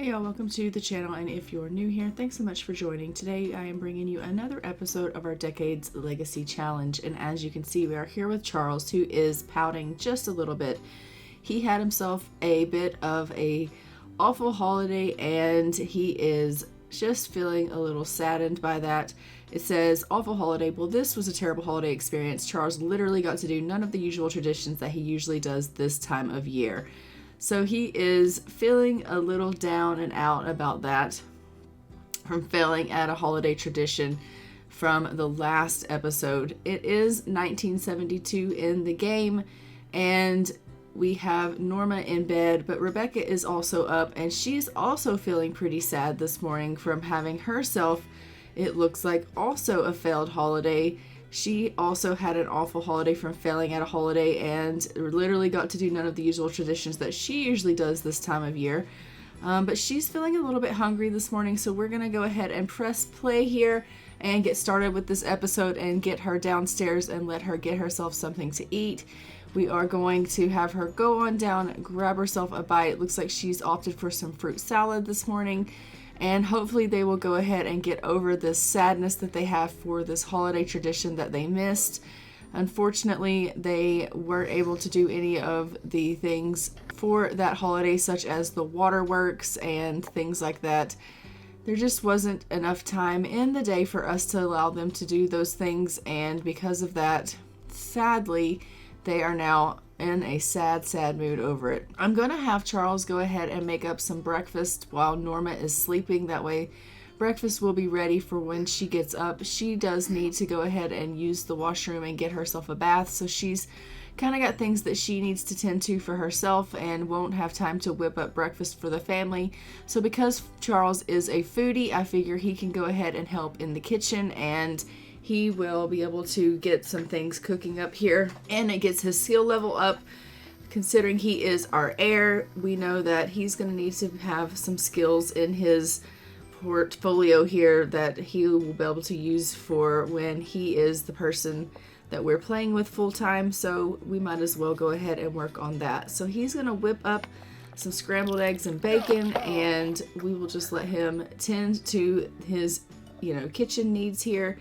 Hey y'all, welcome to the channel, and if you're new here, thanks so much for joining. Today I am bringing you another episode of our Decades Legacy Challenge, and as you can see, we are here with Charles, who is pouting just a little bit. He had himself a bit of a awful holiday, and he is just feeling a little saddened by that. It says, awful holiday. Well, this was a terrible holiday experience. Charles literally got to do none of the usual traditions that he usually does this time of year. So he is feeling a little down and out about that from failing at a holiday tradition from the last episode. It is 1972 in the game, and we have Norma in bed, but Rebecca is also up, and she's also feeling pretty sad this morning from having herself, it looks like, also a failed holiday. She also had an awful holiday from failing at a holiday and literally got to do none of the usual traditions that she usually does this time of year. But she's feeling a little bit hungry this morning, so we're going to go ahead and press play here and get started with this episode and get her downstairs and let her get herself something to eat. We are going to have her go on down, grab herself a bite. It looks like she's opted for some fruit salad this morning. And hopefully they will go ahead and get over this sadness that they have for this holiday tradition that they missed. Unfortunately, they weren't able to do any of the things for that holiday, such as the waterworks and things like that. There just wasn't enough time in the day for us to allow them to do those things, and because of that, sadly, they are now in a sad mood over it. I'm going to have Charles go ahead and make up some breakfast while Norma is sleeping. That way breakfast will be ready for when she gets up. She does need to go ahead and use the washroom and get herself a bath, so she's kind of got things that she needs to tend to for herself and won't have time to whip up breakfast for the family. So because Charles is a foodie, I figure he can go ahead and help in the kitchen, and he will be able to get some things cooking up here, and it gets his skill level up. Considering he is our heir, we know that he's going to need to have some skills in his portfolio here that he will be able to use for when he is the person that we're playing with full time, so we might as well go ahead and work on that. So he's going to whip up some scrambled eggs and bacon, and we will just let him tend to his kitchen needs here.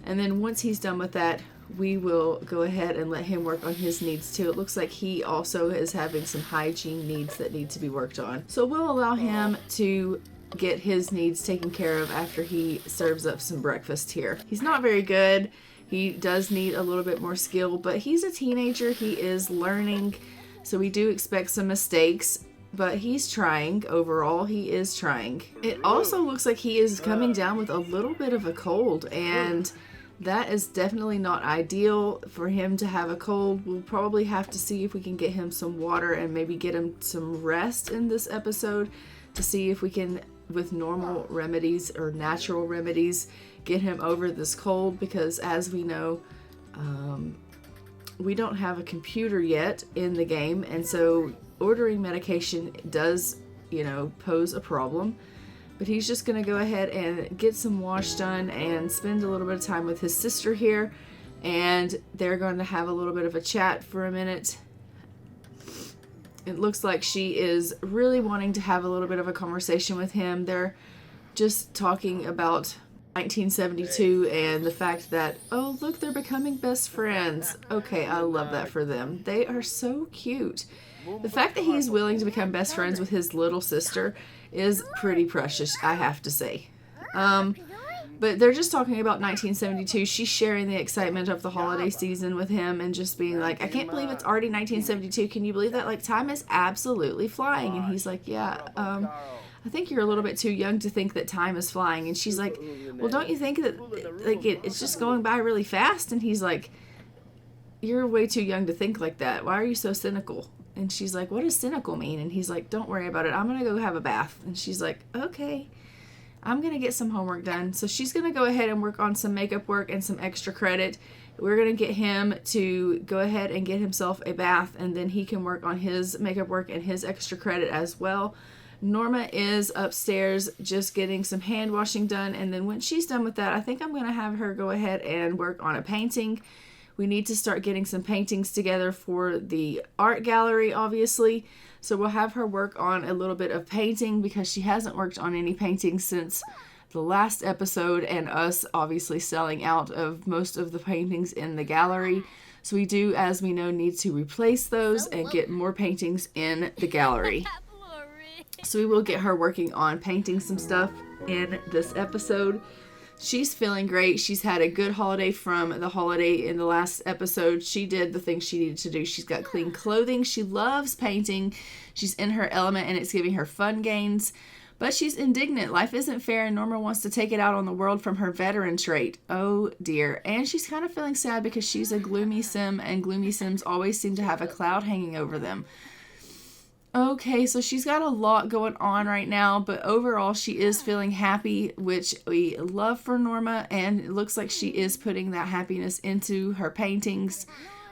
And then once he's done with that, we will go ahead and let him work on his needs too. It looks like he also is having some hygiene needs that need to be worked on. So we'll allow him to get his needs taken care of after he serves up some breakfast here. He's not very good. He does need a little bit more skill, but he's a teenager. He is learning, so we do expect some mistakes. But he's trying. Overall, he is trying. It also looks like he is coming down with a little bit of a cold, and that is definitely not ideal for him to have a cold. We'll probably have to see if we can get him some water and maybe get him some rest in this episode to see if we can, with normal remedies or natural remedies, get him over this cold, because as we know, we don't have a computer yet in the game, and so ordering medication does, pose a problem. But he's just going to go ahead and get some wash done and spend a little bit of time with his sister here, and they're going to have a little bit of a chat for a minute. It looks like she is really wanting to have a little bit of a conversation with him. They're just talking about 1972 and the fact that, oh look, they're becoming best friends. Okay, I love that for them. They are so cute. The fact that he's willing to become best friends with his little sister is pretty precious, I have to say. But they're just talking about 1972. She's sharing the excitement of the holiday season with him and just being like, I can't believe it's already 1972. Can you believe that? Like, time is absolutely flying. And he's like, yeah, I think you're a little bit too young to think that time is flying. And she's like, well, don't you think that it's just going by really fast? And he's like, you're way too young to think like that. Why are you so cynical? And she's like, what does cynical mean? And he's like, don't worry about it. I'm going to go have a bath. And she's like, okay, I'm going to get some homework done. So she's going to go ahead and work on some makeup work and some extra credit. We're going to get him to go ahead and get himself a bath, and then he can work on his makeup work and his extra credit as well. Norma is upstairs just getting some hand washing done, and then when she's done with that, I think I'm going to have her go ahead and work on a painting. We need to start getting some paintings together for the art gallery, obviously. So we'll have her work on a little bit of painting because she hasn't worked on any paintings since the last episode, and us obviously selling out of most of the paintings in the gallery. So we do, as we know, need to replace those and get more paintings in the gallery. So we will get her working on painting some stuff in this episode. She's feeling great. She's had a good holiday from the holiday in the last episode. She did the things she needed to do. She's got clean clothing. She loves painting. She's in her element and it's giving her fun gains. But she's indignant. Life isn't fair and Norma wants to take it out on the world from her veteran trait. Oh dear. And she's kind of feeling sad because she's a gloomy sim and gloomy sims always seem to have a cloud hanging over them. Okay, so she's got a lot going on right now, but overall she is feeling happy, which we love for Norma, and it looks like she is putting that happiness into her paintings,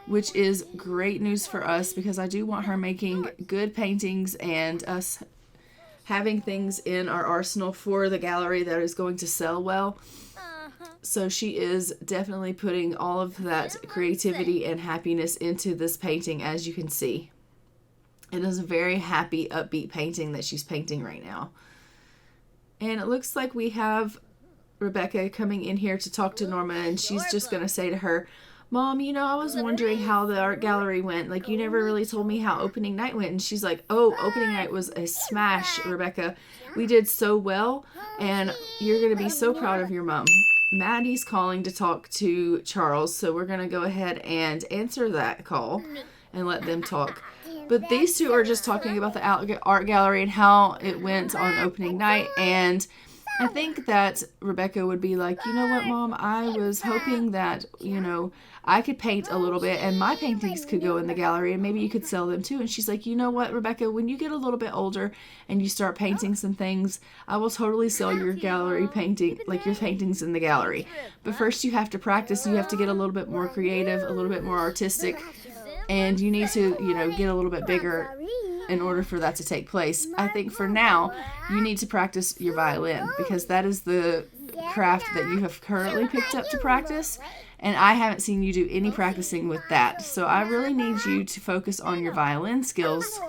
which is great news for us because I do want her making good paintings and us having things in our arsenal for the gallery that is going to sell well. So she is definitely putting all of that creativity and happiness into this painting, as you can see. It is a very happy, upbeat painting that she's painting right now. And it looks like we have Rebecca coming in here to talk to Norma, and she's just going to say to her, Mom, you know, I was wondering how the art gallery went. Like, you never really told me how opening night went. And she's like, oh, opening night was a smash, Rebecca. We did so well, and you're going to be so proud of your mom. Maddie's calling to talk to Charles, so we're going to go ahead and answer that call and let them talk. But these two are just talking about the art gallery and how it went on opening night, and I think that Rebecca would be like, you know what, Mom, I was hoping that, you know, I could paint a little bit and my paintings could go in the gallery and maybe you could sell them too. And she's like, you know what, Rebecca, when you get a little bit older and you start painting some things, I will totally sell your gallery painting, like your paintings in the gallery. But first you have to practice. You have to get a little bit more creative, a little bit more artistic, and you need to, you know, get a little bit bigger in order for that to take place. I think for now, you need to practice your violin because that is the craft that you have currently picked up to practice, and I haven't seen you do any practicing with that. So I really need you to focus on your violin skills.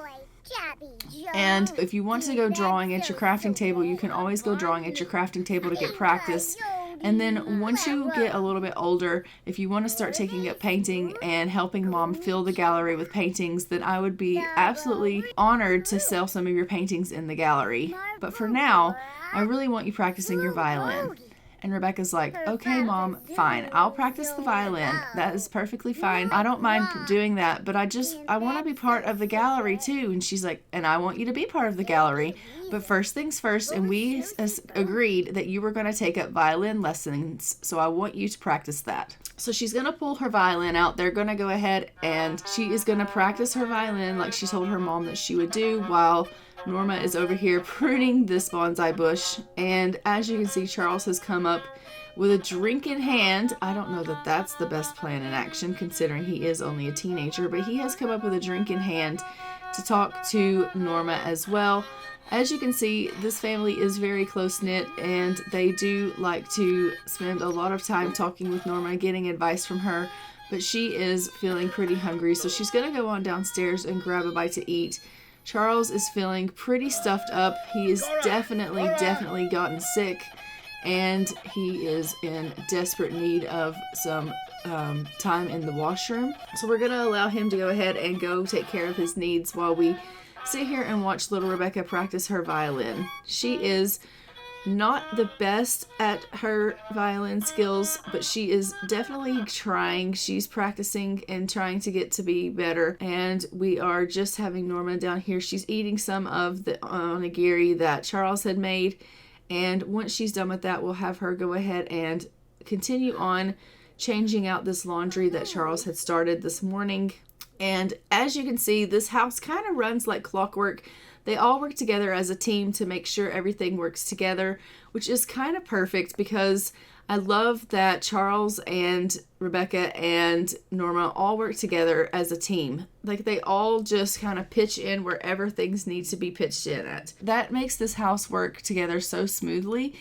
And if you want to go drawing at your crafting table, you can always go drawing at your crafting table to get practice. And then once you get a little bit older, if you want to start taking up painting and helping Mom fill the gallery with paintings, then I would be absolutely honored to sell some of your paintings in the gallery. But for now, I really want you practicing your violin. And Rebecca's like, okay, Mom, fine. I'll practice the violin. That is perfectly fine. I don't mind doing that, but I want to be part of the gallery too. And she's like, and I want you to be part of the gallery. But first things first, and we agreed that you were going to take up violin lessons. So I want you to practice that. So she's going to pull her violin out. They're going to go ahead and she is going to practice her violin like she told her mom that she would do while Norma is over here pruning this bonsai bush. And as you can see, Charles has come up with a drink in hand. I don't know that that's the best plan in action considering he is only a teenager, but he has come up with a drink in hand to talk to Norma as well. As you can see, this family is very close-knit and they do like to spend a lot of time talking with Norma, getting advice from her, but she is feeling pretty hungry, so she's going to go on downstairs and grab a bite to eat. Charles is feeling pretty stuffed up. He is definitely gotten sick, and he is in desperate need of some time in the washroom. So we're going to allow him to go ahead and go take care of his needs while we sit here and watch little Rebecca practice her violin. She is not the best at her violin skills, but she is definitely trying. She's practicing and trying to get to be better. And we are just having Norma down here. She's eating some of the onigiri that Charles had made. And once she's done with that, we'll have her go ahead and continue on changing out this laundry that Charles had started this morning. And as you can see, this house kind of runs like clockwork. They all work together as a team to make sure everything works together, which is kind of perfect because I love that Charles and Rebecca and Norma all work together as a team. Like they all just kind of pitch in wherever things need to be pitched in at. That makes this house work together so smoothly.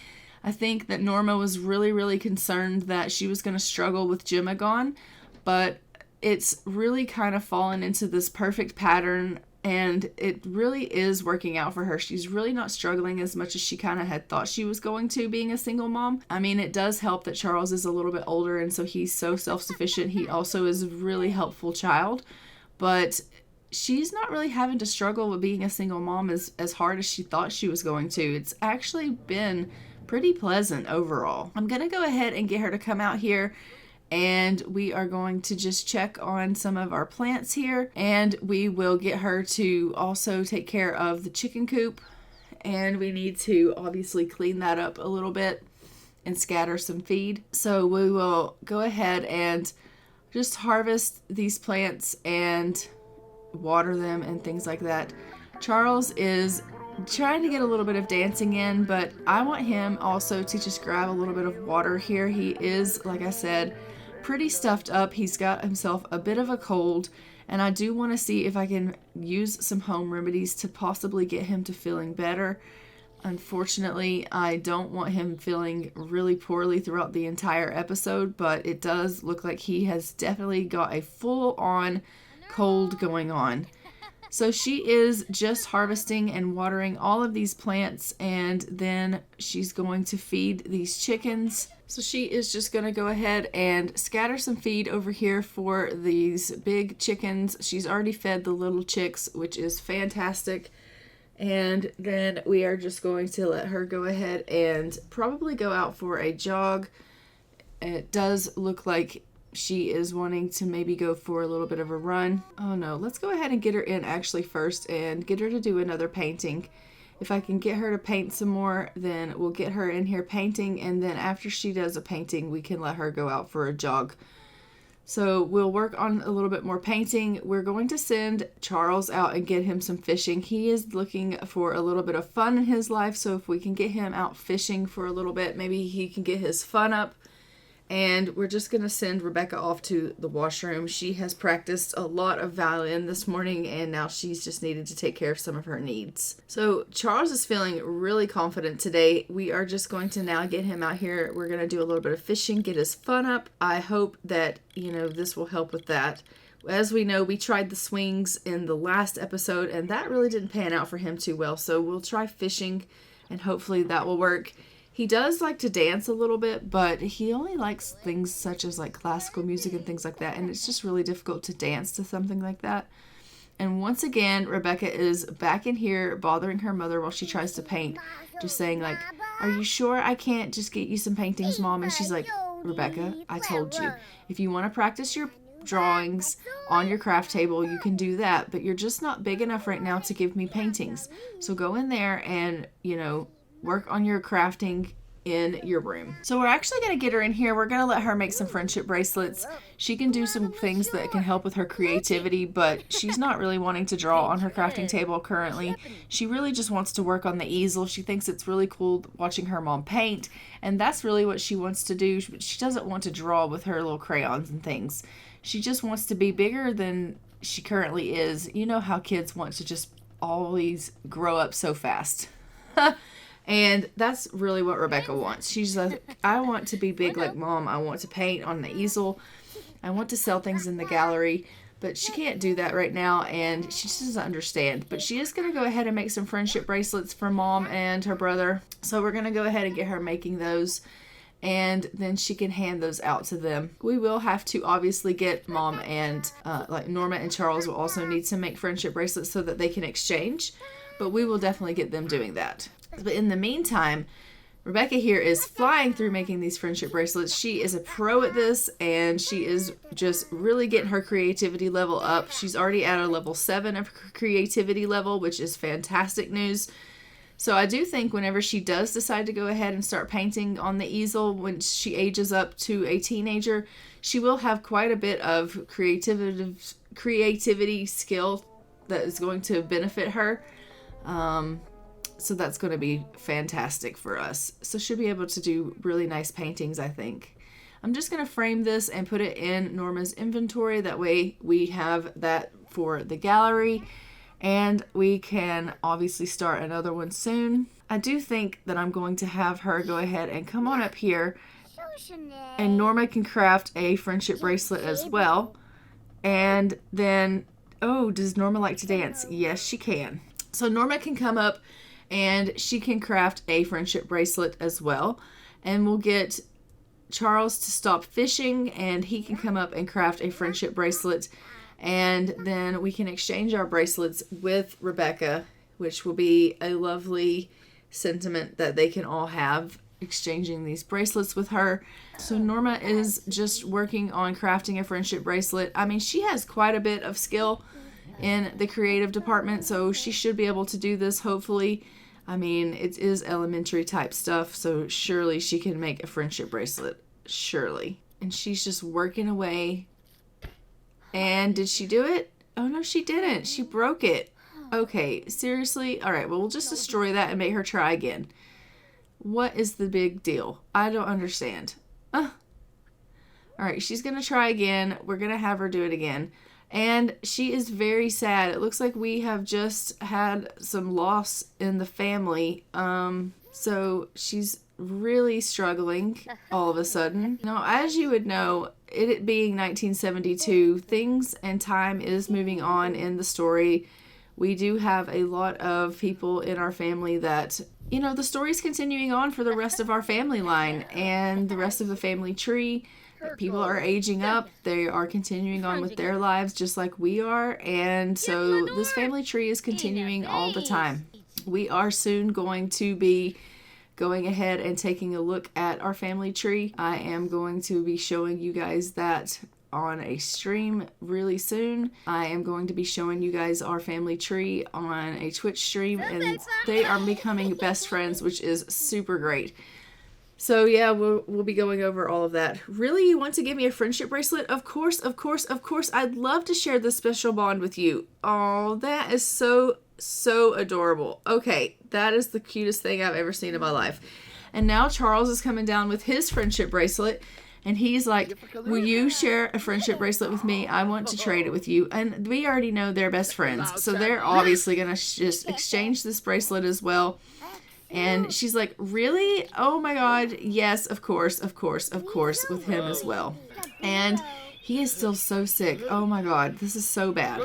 I think that Norma was really concerned that she was going to struggle with Gemma gone, but it's really kind of fallen into this perfect pattern, and it really is working out for her. She's really not struggling as much as she kind of had thought she was going to, being a single mom. I mean, it does help that Charles is a little bit older, and so he's so self-sufficient. He also is a really helpful child, but she's not really having to struggle with being a single mom as hard as she thought she was going to. It's actually been pretty pleasant overall. I'm going to go ahead and get her to come out here, and we are going to just check on some of our plants here, and we will get her to also take care of the chicken coop, and we need to obviously clean that up a little bit and scatter some feed. So we will go ahead and just harvest these plants and water them and things like that. Charles is trying to get a little bit of dancing in, but I want him also to just grab a little bit of water here. He is, like I said, pretty stuffed up. He's got himself a bit of a cold, and I do want to see if I can use some home remedies to possibly get him to feeling better. Unfortunately, I don't want him feeling really poorly throughout the entire episode, but it does look like he has definitely got a full-on cold going on. So she is just harvesting and watering all of these plants, and then she's going to feed these chickens. So she is just going to go ahead and scatter some feed over here for these big chickens. She's already fed the little chicks, which is fantastic. And then we are just going to let her go ahead and probably go out for a jog. It does look like she is wanting to maybe go for a little bit of a run. Oh no, let's go ahead and get her in actually first and get her to do another painting. If I can get her to paint some more, then we'll get her in here painting, and then after she does a painting, we can let her go out for a jog. So we'll work on a little bit more painting. We're going to send Charles out and get him some fishing. He is looking for a little bit of fun in his life, so if we can get him out fishing for a little bit, maybe he can get his fun up. And we're just going to send Rebecca off to the washroom. She has practiced a lot of violin this morning, and now she's just needed to take care of some of her needs. So Charles is feeling really confident today. We are just going to now get him out here. We're going to do a little bit of fishing, get his fun up. I hope that, this will help with that. As we know, we tried the swings in the last episode, and that really didn't pan out for him too well. So we'll try fishing, and hopefully that will work. He does like to dance a little bit, but he only likes things such as like classical music and things like that, and it's just really difficult to dance to something like that. And once again, Rebecca is back in here bothering her mother while she tries to paint, just saying like, "Are you sure I can't just get you some paintings, Mom?" And she's like, "Rebecca, I told you, if you want to practice your drawings on your craft table, you can do that, but you're just not big enough right now to give me paintings. So go in there and, work on your crafting in your room." So we're actually going to get her in here. We're going to let her make some friendship bracelets. She can do some things that can help with her creativity, but she's not really wanting to draw on her crafting table currently. She really just wants to work on the easel. She thinks it's really cool watching her mom paint, and that's really what she wants to do. She doesn't want to draw with her little crayons and things. She just wants to be bigger than she currently is. You know how kids want to just always grow up so fast. And that's really what Rebecca wants. She's like, "I want to be big like Mom. I want to paint on the easel. I want to sell things in the gallery." But she can't do that right now, and she just doesn't understand. But she is going to go ahead and make some friendship bracelets for Mom and her brother. So we're going to go ahead and get her making those, and then she can hand those out to them. We will have to obviously get Mom and Norma and Charles will also need to make friendship bracelets so that they can exchange. But we will definitely get them doing that. But in the meantime, Rebecca here is flying through making these friendship bracelets. She is a pro at this, and she is just really getting her creativity level up. She's already at a level 7 of her creativity level, which is fantastic news. So I do think whenever she does decide to go ahead and start painting on the easel, when she ages up to a teenager, she will have quite a bit of creativity skill that is going to benefit her. So that's going to be fantastic for us. So she'll be able to do really nice paintings, I think. I'm just going to frame this and put it in Norma's inventory. That way we have that for the gallery, and we can obviously start another one soon. I do think that I'm going to have her go ahead and come on up here And Norma can craft a friendship bracelet as well. And then, oh, does Norma like to dance? Yes, she can. So Norma can come up and she can craft a friendship bracelet as well. And we'll get Charles to stop fishing and he can come up and craft a friendship bracelet. And then we can exchange our bracelets with Rebecca, which will be a lovely sentiment that they can all have, exchanging these bracelets with her. So Norma is just working on crafting a friendship bracelet. I mean, she has quite a bit of skill in the creative department, so she should be able to do this, hopefully. I mean, it is elementary type stuff, so surely she can make a friendship bracelet. Surely. And she's just working away. And did she do it? Oh, no, she didn't. She broke it. Okay, seriously? All right, well, we'll just destroy that and make her try again. What is the big deal? I don't understand. All right, she's going to try again. We're going to have her do it again. And she is very sad. It looks like we have just had some loss in the family. So she's really struggling all of a sudden. Now, as you would know, it being 1972, things and time is moving on in the story. We do have a lot of people in our family that, you know, the story's continuing on for the rest of our family line and the rest of the family tree. People are aging up. They are continuing on with their lives just like we are. And so this family tree is continuing all the time. We are soon going to be going ahead and taking a look at our family tree. I am going to be showing you guys that on a stream really soon. I am going to be showing you guys our family tree on a Twitch stream, and they are becoming best friends, which is super great. So yeah, we'll be going over all of that. Really, you want to give me a friendship bracelet? Of course, of course, of course. I'd love to share this special bond with you. Oh, that is so adorable. Okay, that is the cutest thing I've ever seen in my life. And now Charles is coming down with his friendship bracelet. And he's like, will you share a friendship bracelet with me? I want to trade it with you. And we already know they're best friends. So they're obviously going to just exchange this bracelet as well. And she's like, really? Oh my God. Yes, of course, of course, of course, with him as well. And he is still so sick. Oh my God. This is so bad.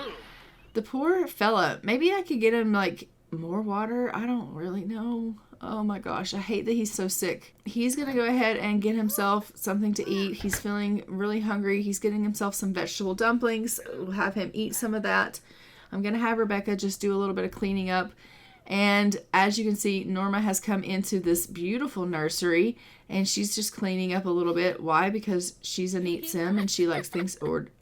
The poor fella. Maybe I could get him like more water. I don't really know. Oh my gosh, I hate that he's so sick. He's going to go ahead and get himself something to eat. He's feeling really hungry. He's getting himself some vegetable dumplings. We'll have him eat some of that. I'm going to have Rebecca just do a little bit of cleaning up. And as you can see, Norma has come into this beautiful nursery and she's just cleaning up a little bit. Why? Because she's a neat sim and she likes things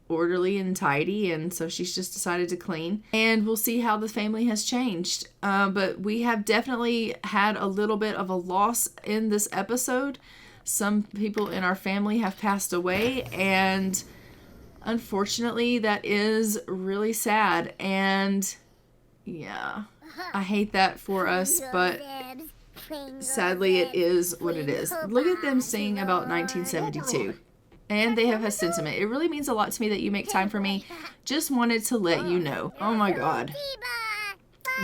orderly and tidy, and so she's just decided to clean. And we'll see how the family has changed. But we have definitely had a little bit of a loss in this episode. Some people in our family have passed away, and unfortunately that is really sad. And yeah, I hate that for us, but sadly it is what it is. Look at them sing about 1972. And they have a sentiment. It really means a lot to me that you make time for me. Just wanted to let you know. Oh my God.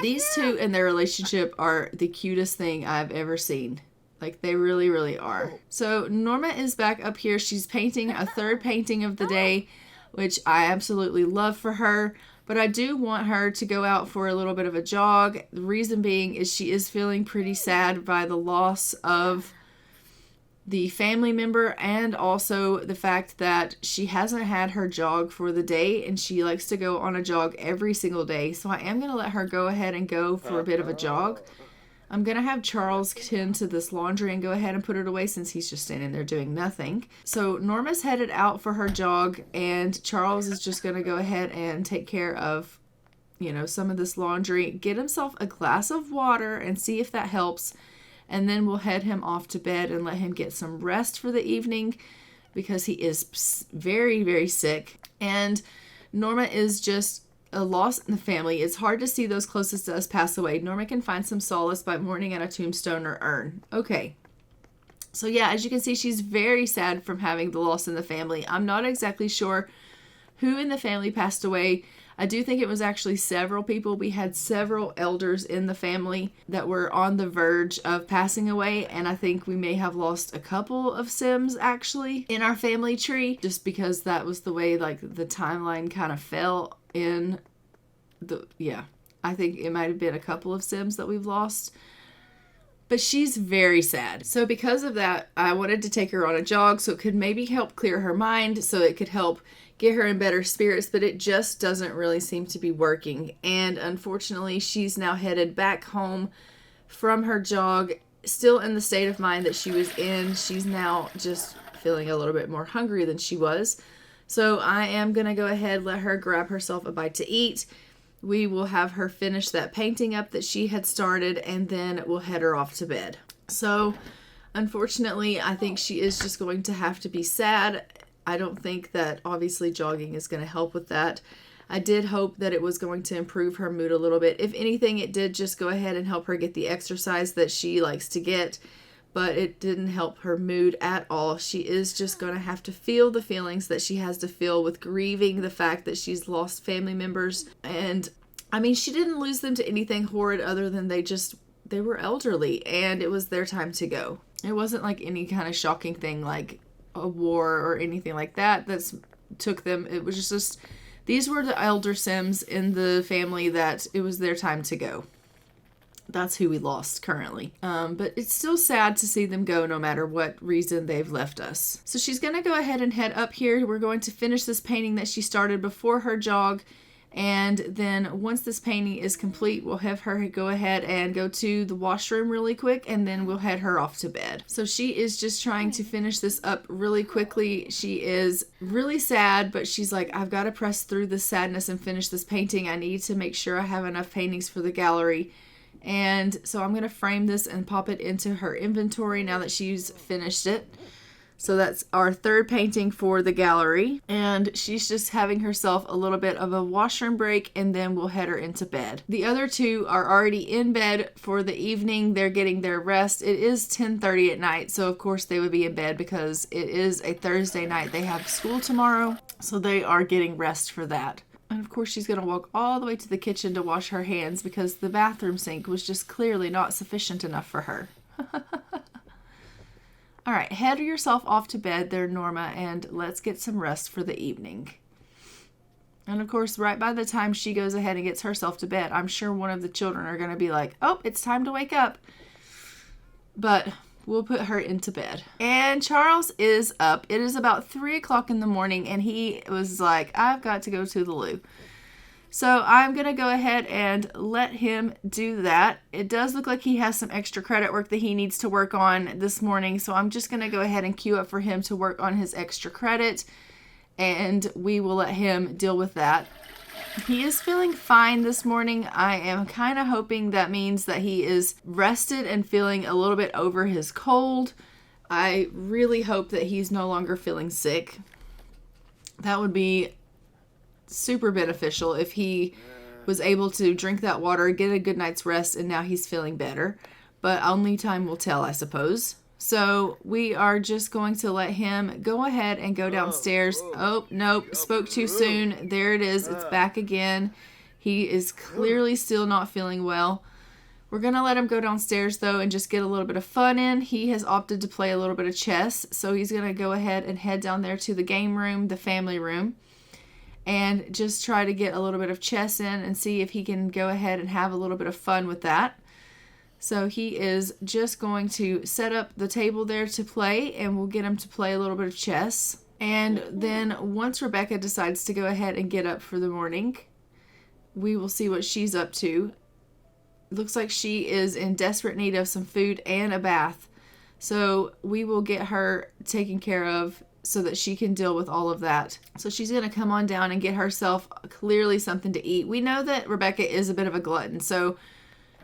These two and their relationship are the cutest thing I've ever seen. Like, they really, really are. So Norma is back up here. She's painting a third painting of the day, which I absolutely love for her. But I do want her to go out for a little bit of a jog. The reason being is she is feeling pretty sad by the loss of the family member, and also the fact that she hasn't had her jog for the day, and she likes to go on a jog every single day. So I am going to let her go ahead and go for a bit of a jog. I'm going to have Charles tend to this laundry and go ahead and put it away since he's just standing there doing nothing. So Norma's headed out for her jog, and Charles is just going to go ahead and take care of, you know, some of this laundry, get himself a glass of water and see if that helps. And then we'll head him off to bed and let him get some rest for the evening because he is very, very sick. And Norma is just a loss in the family. It's hard to see those closest to us pass away. Norma can find some solace by mourning at a tombstone or urn. Okay. So yeah, as you can see, she's very sad from having the loss in the family. I'm not exactly sure who in the family passed away. I do think it was actually several people. We had several elders in the family that were on the verge of passing away, and I think we may have lost a couple of Sims actually in our family tree, just because that was the way like the timeline kind of fell in the, yeah. I think it might have been a couple of Sims that we've lost. But she's very sad. So because of that, I wanted to take her on a jog so it could maybe help clear her mind, so it could help get her in better spirits, but it just doesn't really seem to be working. And unfortunately, she's now headed back home from her jog, still in the state of mind that she was in. She's now just feeling a little bit more hungry than she was. So I am going to go ahead, let her grab herself a bite to eat. We will have her finish that painting up that she had started, and then we'll head her off to bed. So, unfortunately, I think she is just going to have to be sad. I don't think that obviously jogging is going to help with that. I did hope that it was going to improve her mood a little bit. If anything, it did just go ahead and help her get the exercise that she likes to get, but it didn't help her mood at all. She is just going to have to feel the feelings that she has to feel with grieving the fact that she's lost family members. And I mean, she didn't lose them to anything horrid other than they were elderly and it was their time to go. It wasn't like any kind of shocking thing like a war or anything like that took them. It was just these were the elder Sims in the family that it was their time to go. That's who we lost currently. But it's still sad to see them go no matter what reason they've left us. So she's going to go ahead and head up here. We're going to finish this painting that she started before her jog. And then once this painting is complete, we'll have her go ahead and go to the washroom really quick, and then we'll head her off to bed. So she is just trying to finish this up really quickly. She is really sad, but she's like, I've got to press through this sadness and finish this painting. I need to make sure I have enough paintings for the gallery. And so I'm going to frame this and pop it into her inventory now that she's finished it. So that's our third painting for the gallery. And she's just having herself a little bit of a washroom break, and then we'll head her into bed. The other two are already in bed for the evening. They're getting their rest. It is 10:30 at night, so of course they would be in bed because it is a Thursday night. They have school tomorrow, so they are getting rest for that. And of course she's going to walk all the way to the kitchen to wash her hands because the bathroom sink was just clearly not sufficient enough for her. All right, head yourself off to bed there, Norma, and let's get some rest for the evening. And of course, right by the time she goes ahead and gets herself to bed, I'm sure one of the children are going to be like, oh, it's time to wake up. But we'll put her into bed. And Charles is up. It is about 3 o'clock in the morning, and he was like, I've got to go to the loo. So I'm going to go ahead and let him do that. It does look like he has some extra credit work that he needs to work on this morning. So I'm just going to go ahead and queue up for him to work on his extra credit. And we will let him deal with that. He is feeling fine this morning. I am kind of hoping that means that he is rested and feeling a little bit over his cold. I really hope that he's no longer feeling sick. That would be super beneficial if he was able to drink that water, get a good night's rest, and now he's feeling better. But only time will tell, I suppose. So we are just going to let him go ahead and go downstairs. Oh, nope, spoke too soon. There it is. It's back again. He is clearly still not feeling well. We're going to let him go downstairs, though, and just get a little bit of fun in. He has opted to play a little bit of chess, so he's going to go ahead and head down there to the game room, the family room, and just try to get a little bit of chess in and see if he can go ahead and have a little bit of fun with that. So he is just going to set up the table there to play, and we'll get him to play a little bit of chess. And then once Rebecca decides to go ahead and get up for the morning, we will see what she's up to. It looks like she is in desperate need of some food and a bath. So we will get her taken care of so that she can deal with all of that. So she's going to come on down and get herself clearly something to eat. We know that Rebecca is a bit of a glutton, so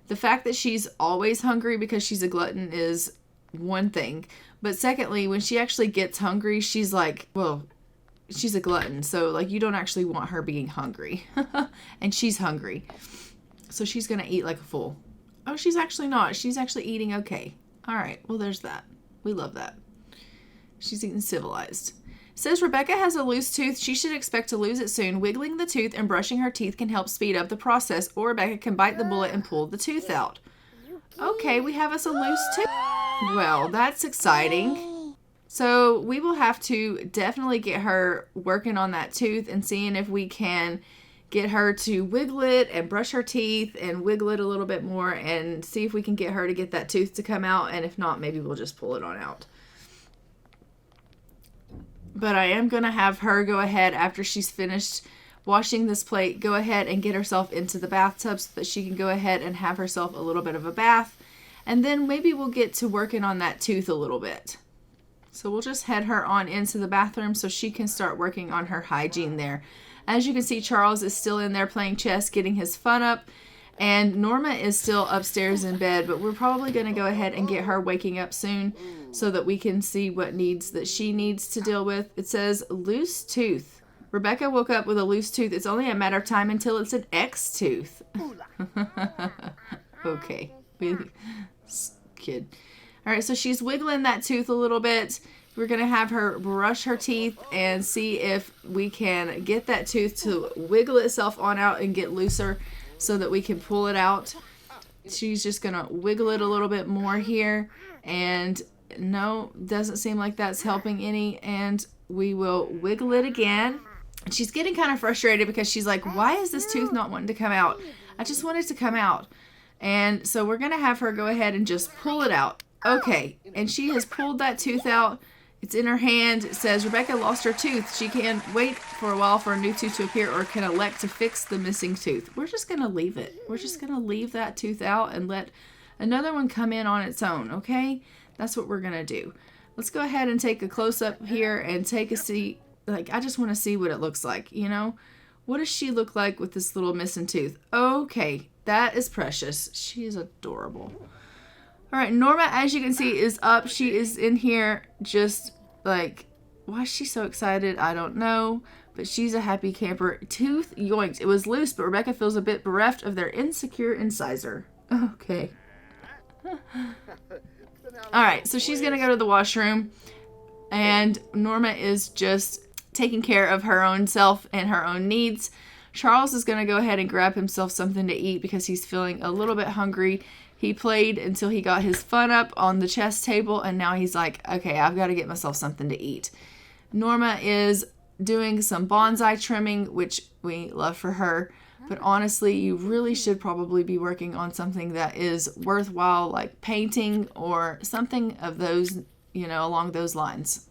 the fact that she's always hungry because she's a glutton is one thing. But secondly, when she actually gets hungry, she's like, well, she's a glutton, so like you don't actually want her being hungry. And she's hungry. So she's going to eat like a fool. Oh, she's actually not. She's actually eating okay. All right, well, there's that. We love that. She's eating civilized. says Rebecca has a loose tooth. She should expect to lose it soon. Wiggling the tooth and brushing her teeth can help speed up the process, or Rebecca can bite the bullet and pull the tooth out. Okay, we have us a loose tooth. Well, that's exciting. So we will have to definitely get her working on that tooth and seeing if we can get her to wiggle it and brush her teeth and wiggle it a little bit more and see if we can get her to get that tooth to come out. And if not, maybe we'll just pull it on out. But I am going to have her go ahead after she's finished washing this plate, go ahead and get herself into the bathtub so that she can go ahead and have herself a little bit of a bath. And then maybe we'll get to working on that tooth a little bit. So we'll just head her on into the bathroom so she can start working on her hygiene there. As you can see, Charles is still in there playing chess, getting his fun up. And Norma is still upstairs in bed, but we're probably going to go ahead and get her waking up soon so that we can see what needs that she needs to deal with. It says loose tooth. Rebecca woke up with a loose tooth. It's only a matter of time until it's an X tooth. Okay. Kid. All right, so she's wiggling that tooth a little bit. We're going to have her brush her teeth and see if we can get that tooth to wiggle itself on out and get looser so that we can pull it out. She's just going to wiggle it a little bit more here. And no, doesn't seem like that's helping any. And we will wiggle it again. She's getting kind of frustrated because she's like, why is this tooth not wanting to come out? I just want it to come out. And so we're going to have her go ahead and just pull it out. Okay, and she has pulled that tooth out. It's in her hand. It says Rebecca lost her tooth. She can wait for a while for a new tooth to appear or can elect to fix the missing tooth. We're just going to leave it. We're just going to leave that tooth out and let another one come in on its own, okay? That's what we're going to do. Let's go ahead and take a close-up here and take a see. Like, I just want to see what it looks like, you know? What does she look like with this little missing tooth? Okay, that is precious. She is adorable. All right, Norma, as you can see, is up. She is in here just like, why is she so excited? I don't know, but she's a happy camper. Tooth yoinked. It was loose, but Rebecca feels a bit bereft of their insecure incisor. Okay. All right, so she's going to go to the washroom, and Norma is just taking care of her own self and her own needs. Charles is going to go ahead and grab himself something to eat because he's feeling a little bit hungry. He played until he got his fun up on the chess table, and now he's like, okay, I've got to get myself something to eat. Norma is doing some bonsai trimming, which we love for her, but honestly, you really should probably be working on something that is worthwhile, like painting or something of those, you know, along those lines.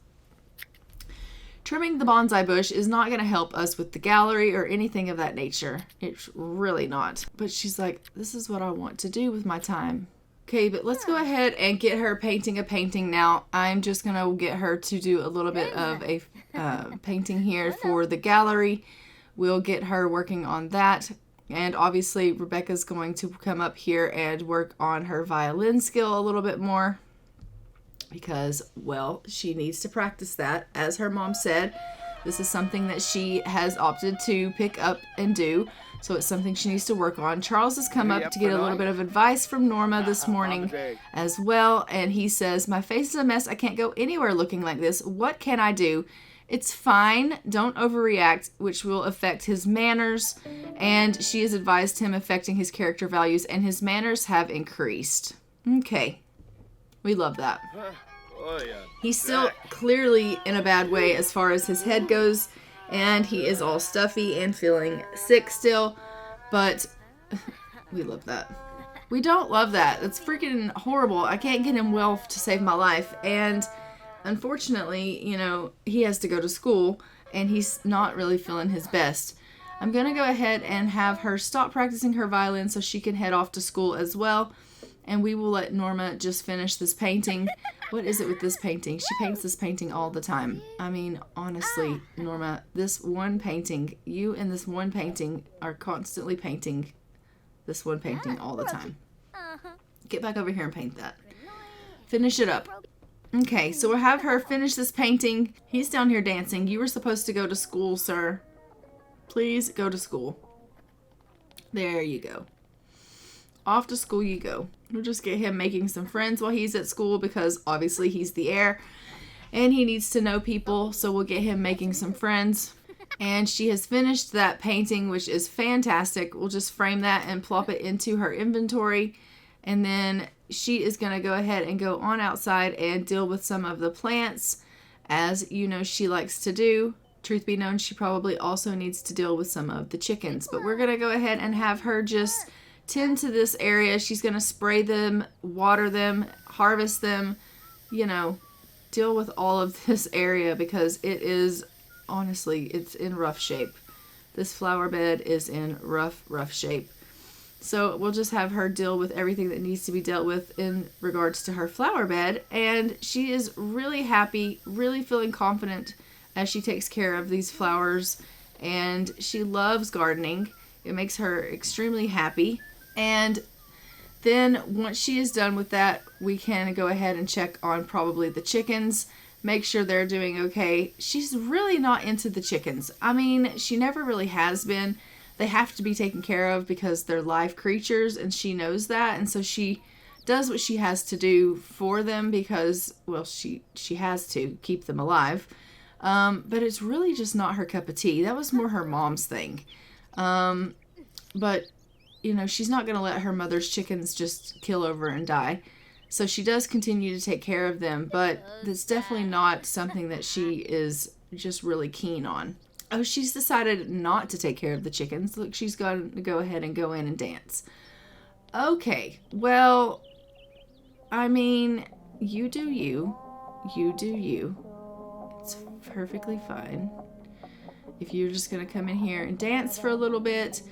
Trimming the bonsai bush is not going to help us with the gallery or anything of that nature. It's really not. But she's like, this is what I want to do with my time. Okay, but let's go ahead and get her painting a painting now. I'm just going to get her to do a little bit of a painting here for the gallery. We'll get her working on that. And obviously, Rebecca's going to come up here and work on her violin skill a little bit more. Because, well, she needs to practice that. As her mom said, this is something that she has opted to pick up and do. So it's something she needs to work on. Charles has come up to get a little bit of advice from Norma this morning as well. And he says, my face is a mess. I can't go anywhere looking like this. What can I do? It's fine. Don't overreact, which will affect his manners. And she has advised him affecting his character values. And his manners have increased. Okay. We love that. He's still clearly in a bad way as far as his head goes, and he is all stuffy and feeling sick still, but we love that. We don't love that. That's freaking horrible. I can't get him well to save my life, and unfortunately, you know, he has to go to school, and he's not really feeling his best. I'm going to go ahead and have her stop practicing her violin so she can head off to school as well. And we will let Norma just finish this painting. What is it with this painting? She paints this painting all the time. I mean, honestly, Norma, this one painting, you and this one painting are constantly painting this one painting all the time. Get back over here and paint that. Finish it up. Okay, so we'll have her finish this painting. He's down here dancing. You were supposed to go to school, sir. Please go to school. There you go. Off to school you go. We'll just get him making some friends while he's at school because obviously he's the heir. and he needs to know people, so we'll get him making some friends. And she has finished that painting, which is fantastic. We'll just frame that and plop it into her inventory. And then she is going to go ahead and go on outside and deal with some of the plants, as you know she likes to do. Truth be known, she probably also needs to deal with some of the chickens. But we're going to go ahead and have her just tend to this area. She's going to spray them, water them, harvest them, you know, deal with all of this area because it is, honestly, it's in rough shape. This flower bed is in rough shape. So we'll just have her deal with everything that needs to be dealt with in regards to her flower bed. And she is really happy, really feeling confident as she takes care of these flowers. And she loves gardening. It makes her extremely happy. And then once she is done with that, we can go ahead and check on probably the chickens. Make sure they're doing okay. She's really not into the chickens. I mean, she never really has been. They have to be taken care of because they're live creatures, and she knows that. And so she does what she has to do for them because, well, she has to keep them alive. But it's really just not her cup of tea. That was more her mom's thing. But, you know, she's not going to let her mother's chickens just kill over and die. So she does continue to take care of them, but that's definitely not something that she is just really keen on. Oh, she's decided not to take care of the chickens. Look, she's going to go ahead and go in and dance. Okay, well, I mean, you do you. You do you. It's perfectly fine. If you're just going to come in here and dance for a little bit.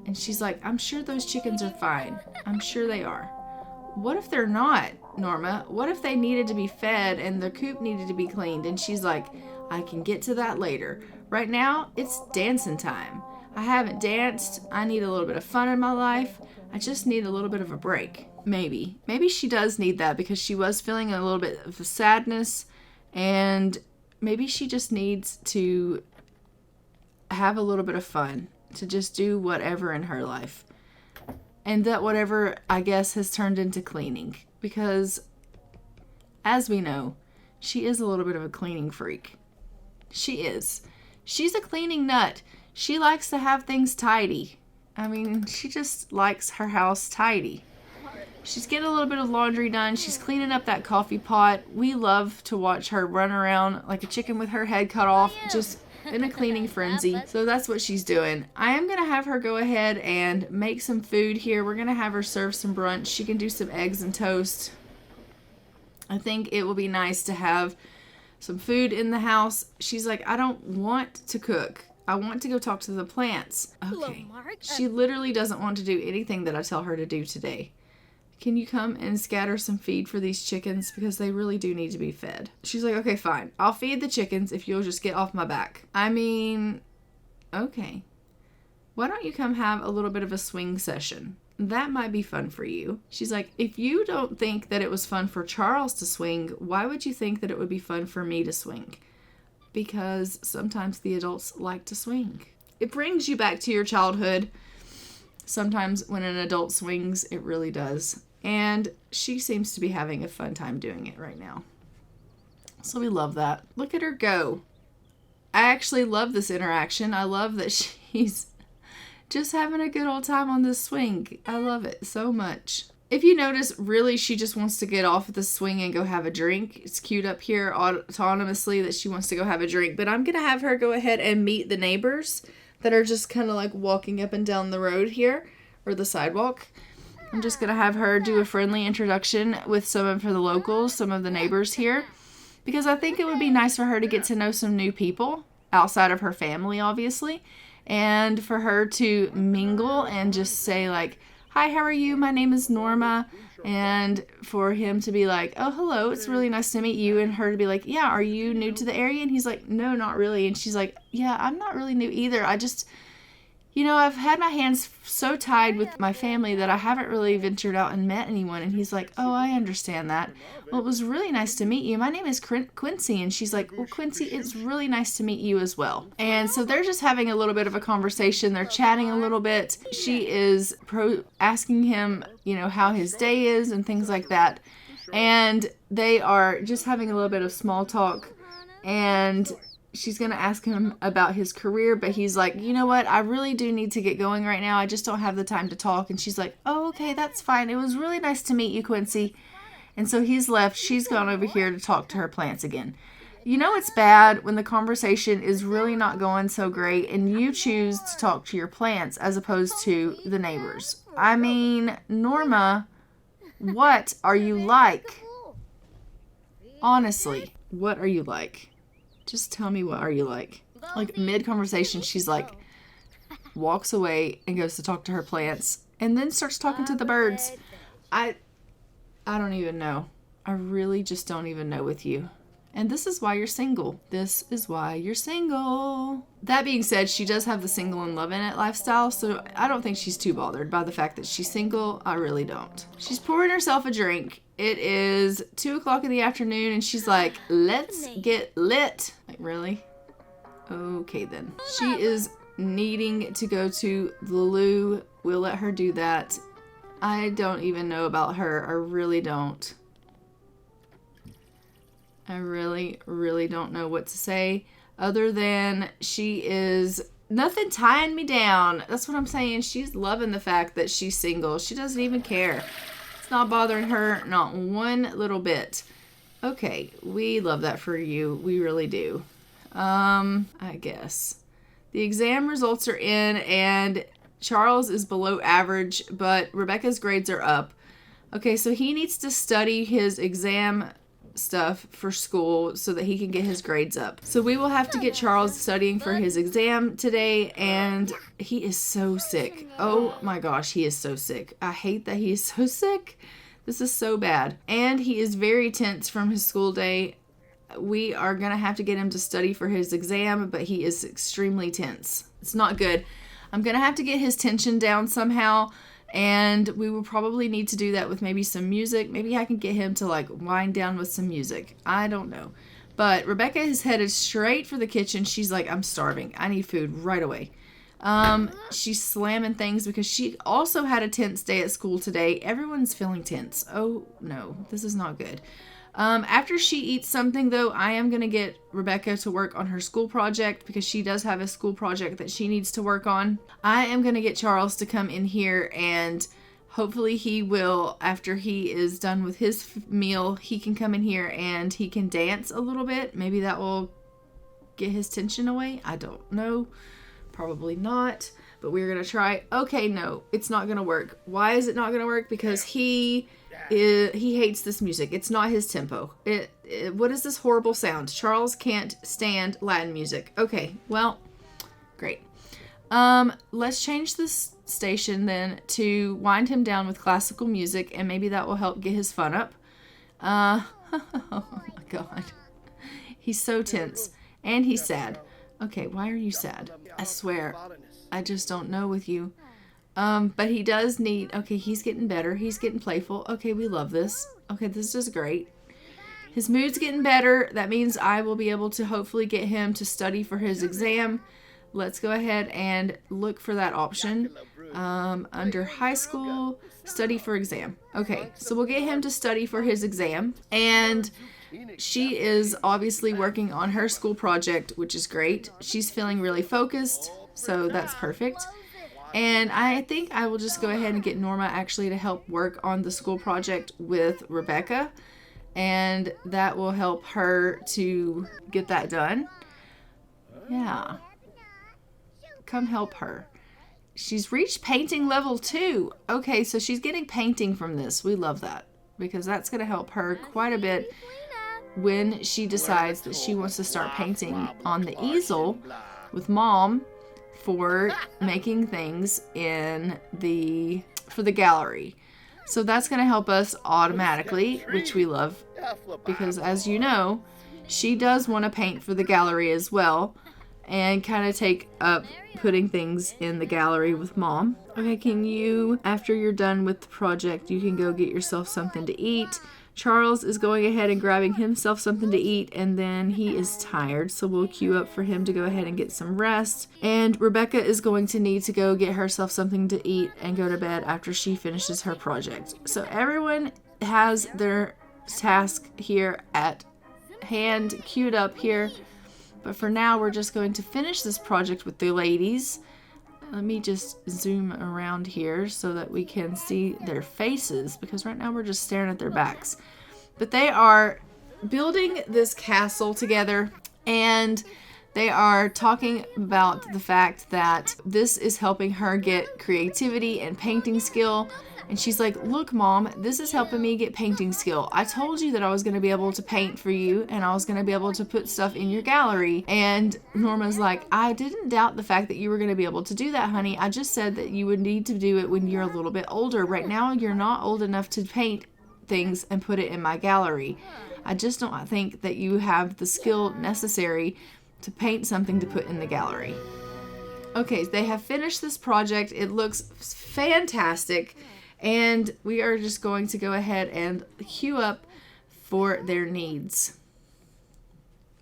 And she's like, I'm sure those chickens are fine. I'm sure they are. What if they're not, Norma? What if they needed to be fed and the coop needed to be cleaned? And she's like, I can get to that later. Right now, it's dancing time. I haven't danced. I need a little bit of fun in my life. I just need a little bit of a break. Maybe. Maybe she does need that because she was feeling a little bit of sadness. And maybe she just needs to have a little bit of fun. To just do whatever in her life. And that whatever, I guess, has turned into cleaning. Because, as we know, she is a little bit of a cleaning freak. She is. She's a cleaning nut. She likes to have things tidy. I mean, she just likes her house tidy. She's getting a little bit of laundry done. She's cleaning up that coffee pot. We love to watch her run around like a chicken with her head cut off, just in a cleaning frenzy. So that's what she's doing. I am going to have her go ahead and make some food here. We're going to have her serve some brunch. She can do some eggs and toast. I think it will be nice to have some food in the house. She's like, I don't want to cook. I want to go talk to the plants. Okay. She literally doesn't want to do anything that I tell her to do today. Can you come and scatter some feed for these chickens? Because they really do need to be fed. She's like, okay, fine. I'll feed the chickens if you'll just get off my back. I mean, okay. Why don't you come have a little bit of a swing session? That might be fun for you. She's like, if you don't think that it was fun for Charles to swing, why would you think that it would be fun for me to swing? Because sometimes the adults like to swing. It brings you back to your childhood. Sometimes when an adult swings, it really does. And she seems to be having a fun time doing it right now. So we love that. Look at her go. I actually love this interaction. I love that she's just having a good old time on this swing. I love it so much. If you notice, really, she just wants to get off the swing and go have a drink. It's queued up here autonomously that she wants to go have a drink. But I'm going to have her go ahead and meet the neighbors that are just kind of like walking up and down the road here, or the sidewalk. I'm just going to have her do a friendly introduction with some of the locals, some of the neighbors here, because I think it would be nice for her to get to know some new people outside of her family, obviously, and for her to mingle and just say like, hi, how are you? My name is Norma. And for him to be like, oh, hello, it's really nice to meet you. And her to be like, yeah, are you new to the area? And he's like, no, not really. And she's like, yeah, I'm not really new either. I just, you know, I've had my hands so tied with my family that I haven't really ventured out and met anyone. And he's like, oh, I understand that. Well, it was really nice to meet you. My name is Quincy. And she's like, well, Quincy, it's really nice to meet you as well. And so they're just having a little bit of a conversation. They're chatting a little bit. She is asking him, you know, how his day is and things like that. And they are just having a little bit of small talk, and she's going to ask him about his career, but he's like, you know what? I really do need to get going right now. I just don't have the time to talk. And she's like, oh, okay, that's fine. It was really nice to meet you, Quincy. And so he's left. She's gone over here to talk to her plants again. You know it's bad when the conversation is really not going so great and you choose to talk to your plants as opposed to the neighbors. I mean, Norma, what are you like? Honestly, what are you like? Just tell me, what are you like? Like, mid-conversation, she's like, walks away and goes to talk to her plants and then starts talking to the birds. I don't even know. I really just don't even know with you. And this is why you're single. This is why you're single. That being said, she does have the single and loving it lifestyle, so I don't think she's too bothered by the fact that she's single. I really don't. She's pouring herself a drink. It is 2 o'clock in the afternoon, and she's like, let's get lit. Like, really? Okay, then. She is needing to go to the loo. We'll let her do that. I don't even know about her. I really don't. I really, really don't know what to say other than she is nothing tying me down. That's what I'm saying. She's loving the fact that she's single. She doesn't even care. It's not bothering her, not one little bit. Okay, we love that for you. We really do. I guess. The exam results are in and Charles is below average, but Rebecca's grades are up. Okay, so he needs to study his exam stuff for school so that he can get his grades up. So we will have to get Charles studying for his exam today, and he is so sick. Oh my gosh, he is so sick. I hate that he is so sick. This is so bad. And he is very tense from his school day. We are going to have to get him to study for his exam, but he is extremely tense. It's not good. I'm going to have to get his tension down somehow. And we will probably need to do that with maybe some music. Maybe I can get him to like wind down with some music. I don't know. But Rebecca is headed straight for the kitchen. She's like, I'm starving. I need food right away. She's slamming things because she also had a tense day at school today. Everyone's feeling tense. Oh no, this is not good. After she eats something though, I am going to get Rebecca to work on her school project because she does have a school project that she needs to work on. I am going to get Charles to come in here and hopefully he will, after he is done with his meal, he can come in here and he can dance a little bit. Maybe that will get his tension away. I don't know. Probably not, but we're going to try. Okay, no, it's not going to work. Why is it not going to work? Because he hates this music. It's not his tempo. What is this horrible sound? Charles can't stand Latin music. Okay, well, great. Let's change this station then to wind him down with classical music, and maybe that will help get his fun up. Oh my God. He's so tense, and he's sad. Okay, why are you sad? I swear, I just don't know with you. But he does need, okay, he's getting better. He's getting playful. Okay, we love this. Okay, this is great. His mood's getting better. That means I will be able to hopefully get him to study for his exam. Let's go ahead and look for that option. Under high school, study for exam. Okay, so we'll get him to study for his exam. And she is obviously working on her school project, which is great. She's feeling really focused, so that's perfect. And I think I will just go ahead and get Norma actually to help work on the school project with Rebecca. And that will help her to get that done. Yeah. Come help her. She's reached painting level 2. Okay, so she's getting painting from this. We love that because that's going to help her quite a bit when she decides that she wants to start painting on the easel with Mom for making things for the gallery. So that's going to help us automatically, which we love because, as you know, she does want to paint for the gallery as well and kind of take up putting things in the gallery with Mom. Okay, can you, after you're done with the project, you can go get yourself something to eat. Charles is going ahead and grabbing himself something to eat, and then he is tired, so we'll queue up for him to go ahead and get some rest. And Rebecca is going to need to go get herself something to eat and go to bed after she finishes her project. So everyone has their task here at hand queued up here. But for now, we're just going to finish this project with the ladies. Let me just zoom around here so that we can see their faces, because right now we're just staring at their backs. But they are building this castle together, and they are talking about the fact that this is helping her get creativity and painting skill. And she's like, look, Mom, this is helping me get painting skill. I told you that I was going to be able to paint for you, and I was going to be able to put stuff in your gallery. And Norma's like, I didn't doubt the fact that you were going to be able to do that, honey. I just said that you would need to do it when you're a little bit older. Right now, you're not old enough to paint things and put it in my gallery. I just don't think that you have the skill necessary to paint something to put in the gallery. Okay, they have finished this project. It looks fantastic. And we are just going to go ahead and queue up for their needs.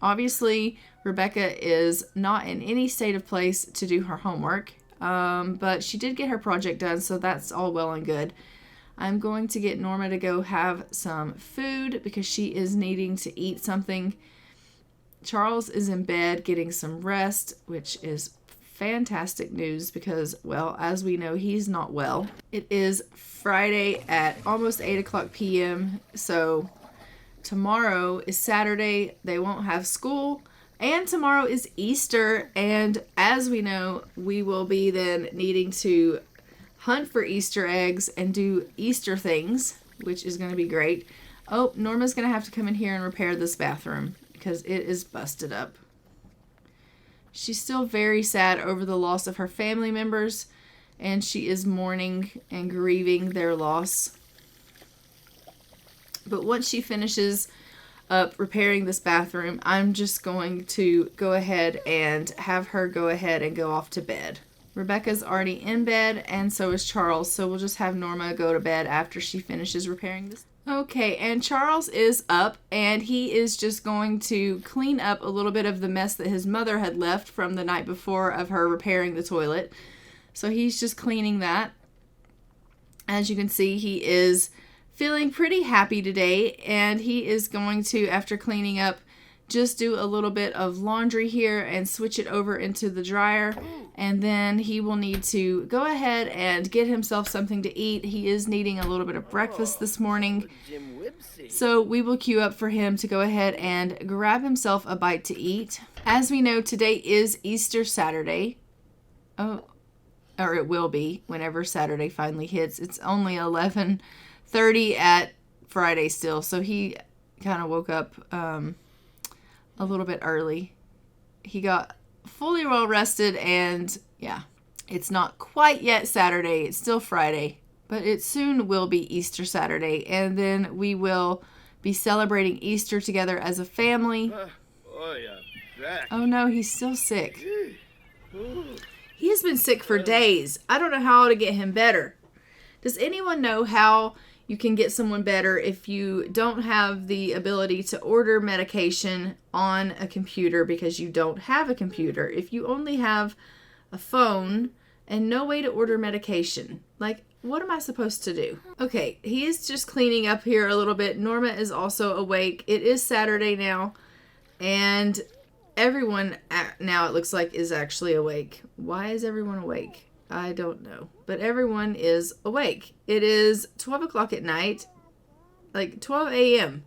Obviously, Rebecca is not in any state of place to do her homework, but she did get her project done, so that's all well and good. I'm going to get Norma to go have some food because she is needing to eat something. Charles is in bed getting some rest, which is fantastic news because, well, as we know, he's not well. It is Friday at almost 8 o'clock p.m. So tomorrow is Saturday. They won't have school. And tomorrow is Easter. And as we know, we will be then needing to hunt for Easter eggs and do Easter things, which is going to be great. Oh, Norma's going to have to come in here and repair this bathroom because it is busted up. She's still very sad over the loss of her family members, and she is mourning and grieving their loss. But once she finishes up repairing this bathroom, I'm just going to go ahead and have her go ahead and go off to bed. Rebecca's already in bed, and so is Charles, so we'll just have Norma go to bed after she finishes repairing this. Okay, and Charles is up, and he is just going to clean up a little bit of the mess that his mother had left from the night before of her repairing the toilet. So he's just cleaning that. As you can see, he is feeling pretty happy today, and he is going to, after cleaning up, just do a little bit of laundry here and switch it over into the dryer, and then he will need to go ahead and get himself something to eat. He is needing a little bit of breakfast this morning, so we will queue up for him to go ahead and grab himself a bite to eat. As we know, today is Easter Saturday. Oh, or it will be whenever Saturday finally hits. It's only 11:30 at Friday still, so he kind of woke up a little bit early. He got fully well rested, and yeah, it's not quite yet Saturday. It's still Friday, but it soon will be Easter Saturday, and then we will be celebrating Easter together as a family. Oh no, he's still sick. He has been sick for days. I don't know how to get him better. Does anyone know how you can get someone better if you don't have the ability to order medication on a computer because you don't have a computer? If you only have a phone and no way to order medication, like, what am I supposed to do? Okay, he is just cleaning up here a little bit. Norma is also awake. It is Saturday now, and everyone now, it looks like, is actually awake. Why is everyone awake? I don't know, but everyone is awake. It is 12 o'clock at night, like 12 a.m.,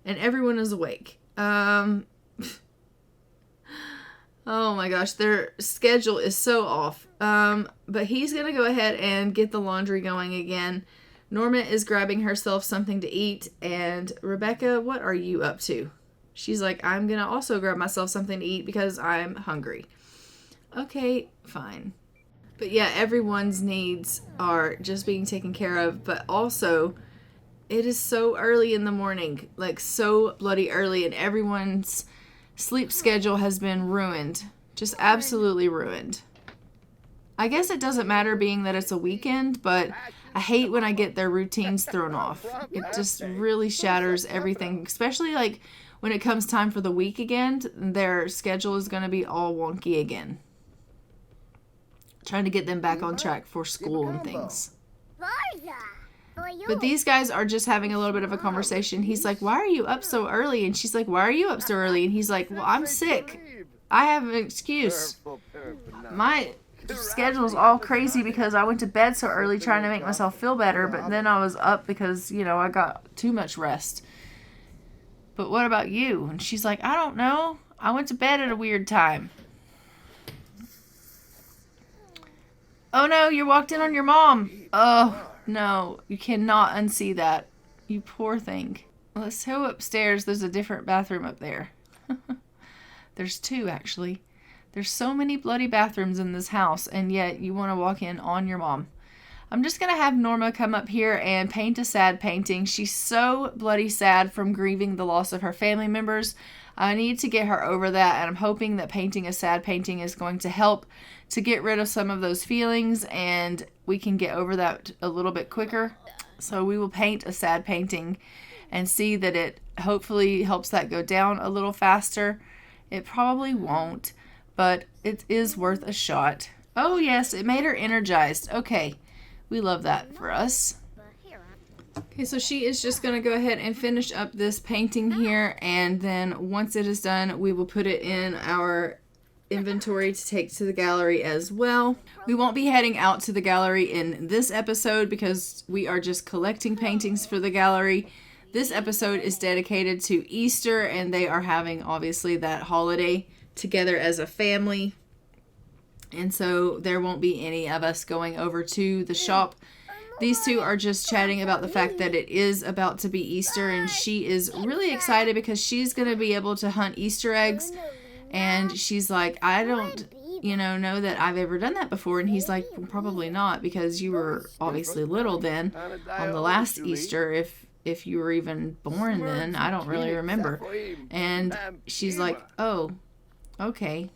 and everyone is awake. Oh my gosh, their schedule is so off. But he's going to go ahead and get the laundry going again. Norma is grabbing herself something to eat, and Rebecca, what are you up to? She's like, I'm going to also grab myself something to eat because I'm hungry. Okay, fine. But yeah, everyone's needs are just being taken care of. But also, it is so early in the morning, like so bloody early, and everyone's sleep schedule has been ruined. Just absolutely ruined. I guess it doesn't matter being that it's a weekend, but I hate when I get their routines thrown off. It just really shatters everything, especially like when it comes time for the week again, their schedule is going to be all wonky again. Trying to get them back on track for school and things. But these guys are just having a little bit of a conversation. He's like, why are you up so early? And she's like, why are you up so early? And he's like, well, I'm sick. I have an excuse. My schedule's all crazy because I went to bed so early trying to make myself feel better, but then I was up because, I got too much rest. But what about you? And she's like, I don't know. I went to bed at a weird time. Oh no, you walked in on your mom. Oh no, you cannot unsee that. You poor thing. Let's go upstairs. There's a different bathroom up there. There's two, actually. There's so many bloody bathrooms in this house, and yet you want to walk in on your mom. I'm just going to have Norma come up here and paint a sad painting. She's so bloody sad from grieving the loss of her family members. I need to get her over that, and I'm hoping that painting a sad painting is going to help to get rid of some of those feelings, and we can get over that a little bit quicker. So we will paint a sad painting and see that it hopefully helps that go down a little faster. It probably won't, but it is worth a shot. Oh yes, it made her energized. Okay, we love that for us. Okay, so she is just going to go ahead and finish up this painting here, and then once it is done, we will put it in our inventory to take to the gallery as well. We won't be heading out to the gallery in this episode because we are just collecting paintings for the gallery. This episode is dedicated to Easter, and they are having obviously that holiday together as a family, and so there won't be any of us going over to the shop. These two are just chatting about the fact that it is about to be Easter, and she is really excited because she's going to be able to hunt Easter eggs. And she's like, I don't, know that I've ever done that before. And he's like, well, probably not, because you were obviously little then on the last Easter, if you were even born then. I don't really remember. And she's like, oh, okay.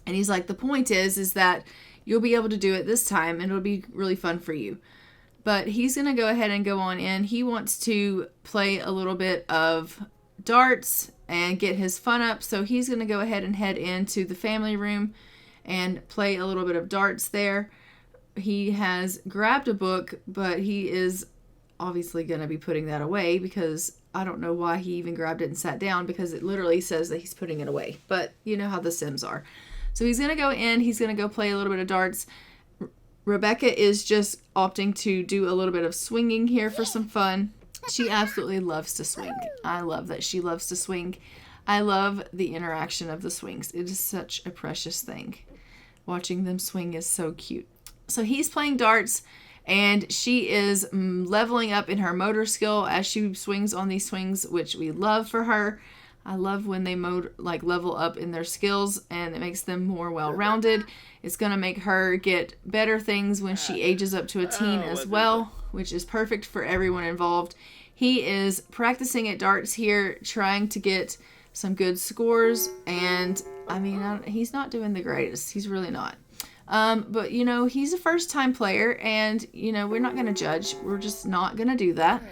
And he's like, the point is that you'll be able to do it this time, and it'll be really fun for you. But he's going to go ahead and go on in. He wants to play a little bit of darts and get his fun up. So he's going to go ahead and head into the family room and play a little bit of darts there. He has grabbed a book, but he is obviously going to be putting that away because I don't know why he even grabbed it and sat down, because it literally says that he's putting it away. But you know how the Sims are. So he's going to go in, he's going to go play a little bit of darts. Rebecca is just opting to do a little bit of swinging here for some fun. She absolutely loves to swing. I love that she loves to swing. I love the interaction of the swings. It is such a precious thing. Watching them swing is so cute. So he's playing darts, and she is leveling up in her motor skill as she swings on these swings, which we love for her. I love when they level up in their skills, and it makes them more well-rounded. It's going to make her get better things when she ages up to a teen as well, which is perfect for everyone involved. He is practicing at darts here, trying to get some good scores, and he's not doing the greatest. He's really not. But he's a first-time player, and we're not going to judge. We're just not going to do that.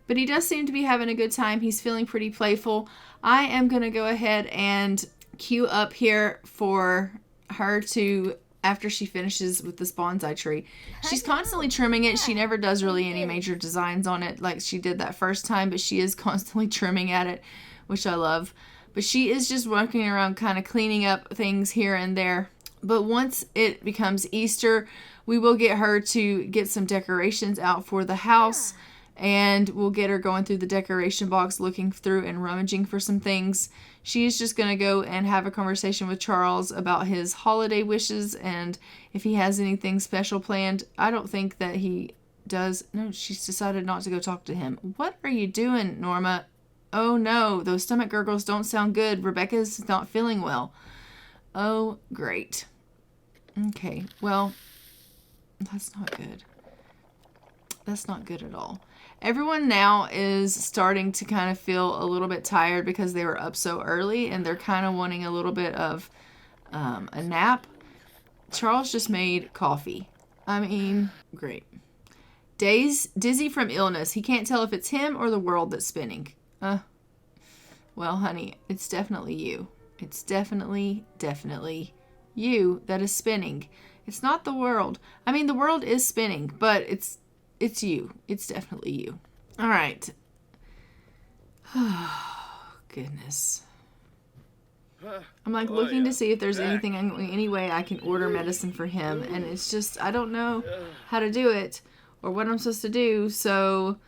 But he does seem to be having a good time. He's feeling pretty playful. I am going to go ahead and queue up here for her to, after she finishes with this bonsai tree. She's constantly trimming it. She never does really any major designs on it like she did that first time, but she is constantly trimming at it, which I love. But she is just walking around kind of cleaning up things here and there. But once it becomes Easter, we will get her to get some decorations out for the house. And we'll get her going through the decoration box, looking through and rummaging for some things. She's just going to go and have a conversation with Charles about his holiday wishes and if he has anything special planned. I don't think that he does. No, she's decided not to go talk to him. What are you doing, Norma? Oh no, those stomach gurgles don't sound good. Rebecca's not feeling well. Oh, great. Okay, well, that's not good. That's not good at all. Everyone now is starting to kind of feel a little bit tired because they were up so early, and they're kind of wanting a little bit of a nap. Charles just made coffee. Great. Dizzy from illness. He can't tell if it's him or the world that's spinning. Well, honey, it's definitely you. It's definitely you that is spinning. It's not the world. The world is spinning, but it's It's you. It's definitely you. All right. Oh, goodness. I'm like looking to see if there's any way I can order medicine for him, and it's just I don't know how to do it or what I'm supposed to do, so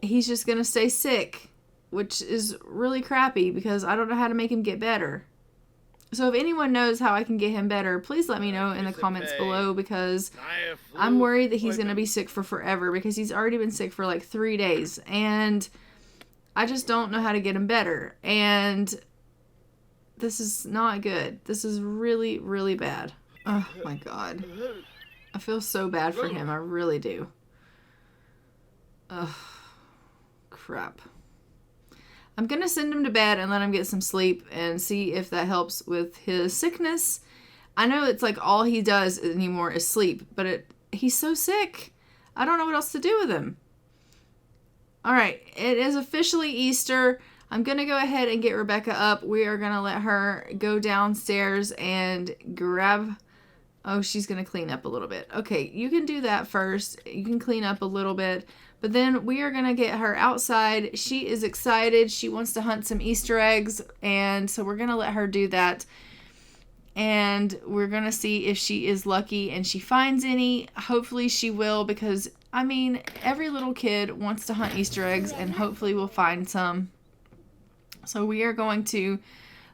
he's just gonna stay sick, which is really crappy because I don't know how to make him get better. So if anyone knows how I can get him better, please let me know in the comments below, because I'm worried that he's gonna be sick for forever, because he's already been sick for like 3 days, and I just don't know how to get him better, and this is not good. This is really, really bad. Oh my God. I feel so bad for him. I really do. Ugh. Crap. I'm going to send him to bed and let him get some sleep and see if that helps with his sickness. I know it's like all he does anymore is sleep, but he's so sick. I don't know what else to do with him. All right. It is officially Easter. I'm going to go ahead and get Rebecca up. We are going to let her go downstairs and grab... Oh, she's going to clean up a little bit. Okay, you can do that first. You can clean up a little bit. But then we are going to get her outside. She is excited. She wants to hunt some Easter eggs. And so we're going to let her do that. And we're going to see if she is lucky and she finds any. Hopefully she will, because, I mean, every little kid wants to hunt Easter eggs, and hopefully we'll find some. So we are going to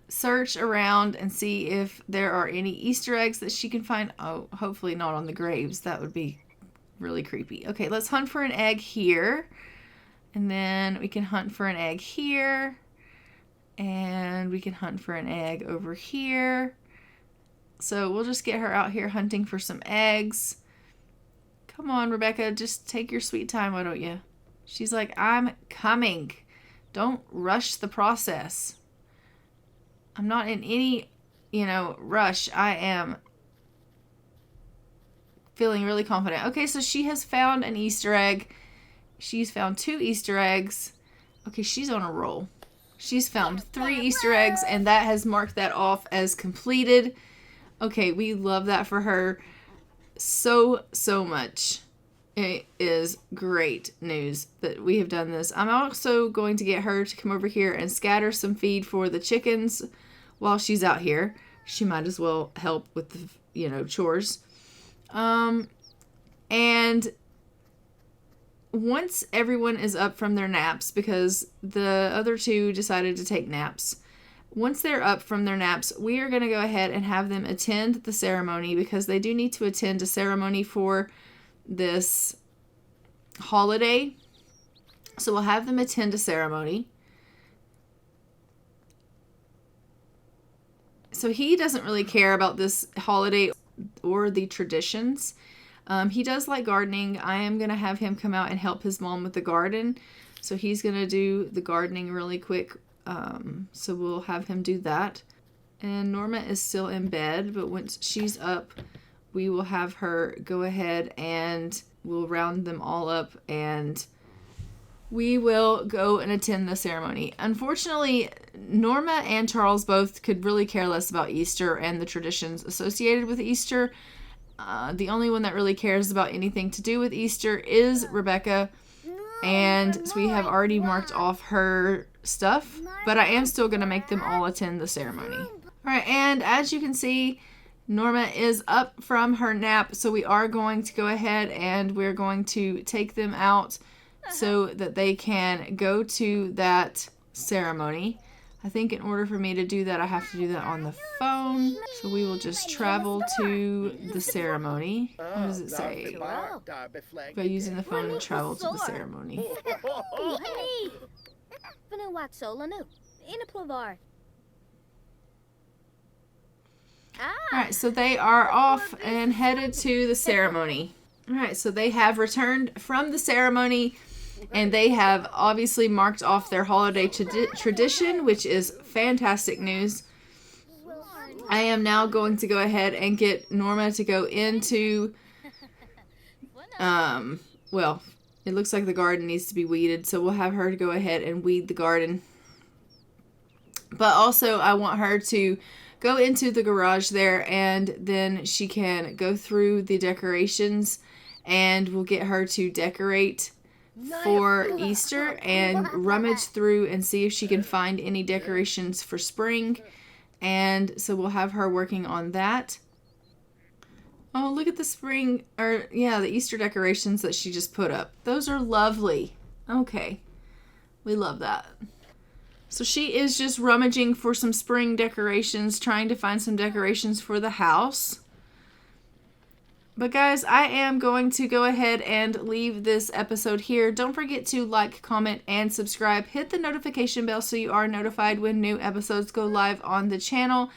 search around and see if there are any Easter eggs that she can find. Oh, hopefully not on the graves. That would be really creepy. Okay, let's hunt for an egg here. And then we can hunt for an egg here. And we can hunt for an egg over here. So we'll just get her out here hunting for some eggs. Come on, Rebecca. Just take your sweet time, why don't you? She's like, I'm coming. Don't rush the process. I'm not in any, rush. I am feeling really confident. Okay, so she has found an Easter egg. She's found 2 Easter eggs. Okay, she's on a roll. She's found 3 Easter eggs, and that has marked that off as completed. Okay, we love that for her so, so much. It is great news that we have done this. I'm also going to get her to come over here and scatter some feed for the chickens while she's out here. She might as well help with the, chores. And once everyone is up from their naps, because the other 2 decided to take naps, once they're up from their naps, we are going to go ahead and have them attend the ceremony, because they do need to attend a ceremony for this holiday. So we'll have them attend a ceremony. So he doesn't really care about this holiday or the traditions. He does like gardening. I am going to have him come out and help his mom with the garden. So he's going to do the gardening really quick. So we'll have him do that. And Norma is still in bed, but once she's up, we will have her go ahead and we'll round them all up, and we will go and attend the ceremony. Unfortunately, Norma and Charles both could really care less about Easter and the traditions associated with Easter. The only one that really cares about anything to do with Easter is Rebecca, and so we have already marked off her stuff, but I am still going to make them all attend the ceremony. All right, and as you can see, Norma is up from her nap, so we are going to go ahead and we're going to take them out so that they can go to that ceremony. I think in order for me to do that, I have to do that on the phone. So we will just travel to the ceremony. What does it say? By using the phone and travel to the ceremony. Alright, so they are off and headed to the ceremony. Alright, so they have returned from the ceremony, and they have obviously marked off their holiday tradition, which is fantastic news. I am now going to go ahead and get Norma to go into, well, it looks like the garden needs to be weeded, so we'll have her to go ahead and weed the garden. But also, I want her to go into the garage there, and then she can go through the decorations and we'll get her to decorate for Easter and rummage through and see if she can find any decorations for spring. And so we'll have her working on that. Oh, look at the the Easter decorations that she just put up. Those are lovely. Okay. We love that. So she is just rummaging for some spring decorations, trying to find some decorations for the house. But guys, I am going to go ahead and leave this episode here. Don't forget to like, comment, and subscribe. Hit the notification bell so you are notified when new episodes go live on the channel.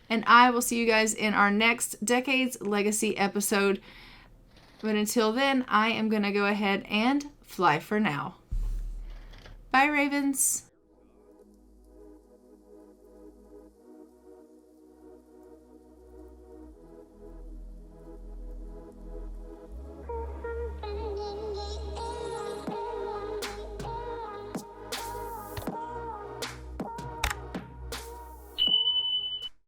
And I will see you guys in our next Decades Legacy episode. But until then, I am going to go ahead and fly for now. Bye, Ravens.